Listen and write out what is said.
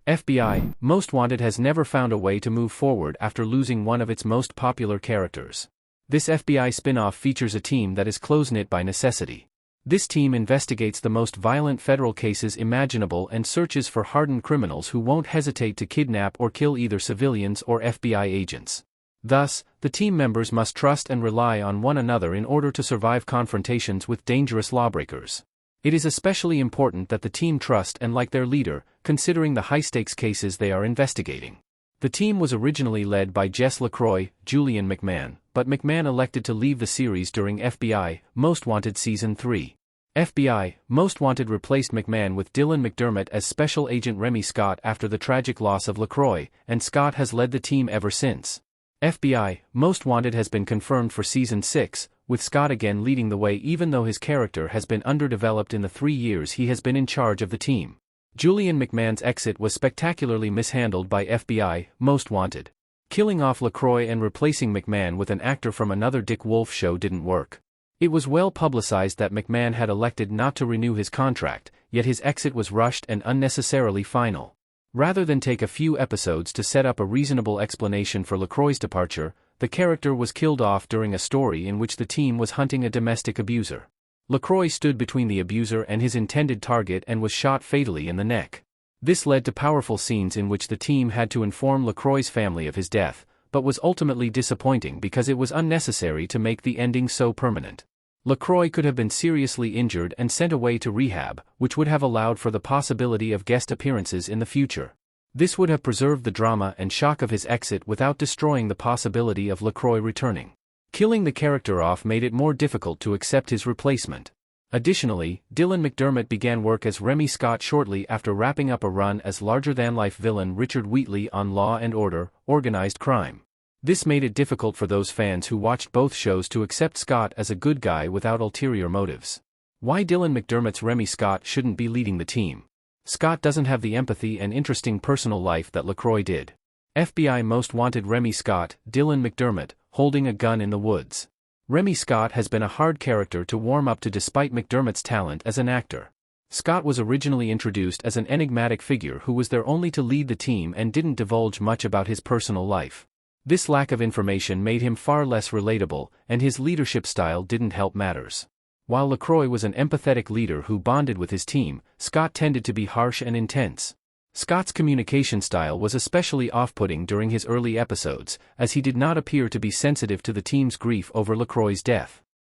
FBI, Most Wanted has never found a way to move forward after losing one of its most popular characters. This FBI spin-off features a team that is close-knit by necessity. This team investigates the most violent federal cases imaginable and searches for hardened criminals who won't hesitate to kidnap or kill either civilians or FBI agents. Thus, the team members must trust and rely on one another in order to survive confrontations with dangerous lawbreakers. It is especially important that the team trust and like their leader, considering the high-stakes cases they are investigating. The team was originally led by Jess LaCroix, Julian McMahon, but McMahon elected to leave the series during FBI, Most Wanted Season 3. FBI, Most Wanted replaced McMahon with Dylan McDermott as Special Agent Remy Scott after the tragic loss of LaCroix, and Scott has led the team ever since. FBI, Most Wanted has been confirmed for Season 6, with Scott again leading the way even though his character has been underdeveloped in the 3 years he has been in charge of the team. Julian McMahon's exit was spectacularly mishandled by FBI, Most Wanted. Killing off LaCroix and replacing McMahon with an actor from another Dick Wolf show didn't work. It was well publicized that McMahon had elected not to renew his contract, yet his exit was rushed and unnecessarily final. Rather than take a few episodes to set up a reasonable explanation for LaCroix's departure, the character was killed off during a story in which the team was hunting a domestic abuser. LaCroix stood between the abuser and his intended target and was shot fatally in the neck. This led to powerful scenes in which the team had to inform LaCroix's family of his death, but was ultimately disappointing because it was unnecessary to make the ending so permanent. LaCroix could have been seriously injured and sent away to rehab, which would have allowed for the possibility of guest appearances in the future. This would have preserved the drama and shock of his exit without destroying the possibility of LaCroix returning. Killing the character off made it more difficult to accept his replacement. Additionally, Dylan McDermott began work as Remy Scott shortly after wrapping up a run as larger-than-life villain Richard Wheatley on Law and Order, Organized Crime. This made it difficult for those fans who watched both shows to accept Scott as a good guy without ulterior motives. Why Dylan McDermott's Remy Scott shouldn't be leading the team? Scott doesn't have the empathy and interesting personal life that LaCroix did. FBI Most Wanted Remy Scott, Dylan McDermott, holding a gun in the woods. Remy Scott has been a hard character to warm up to despite McDermott's talent as an actor. Scott was originally introduced as an enigmatic figure who was there only to lead the team and didn't divulge much about his personal life. This lack of information made him far less relatable, and his leadership style didn't help matters. While LaCroix was an empathetic leader who bonded with his team, Scott tended to be harsh and intense. Scott's communication style was especially off-putting during his early episodes, as he did not appear to be sensitive to the team's grief over LaCroix's death.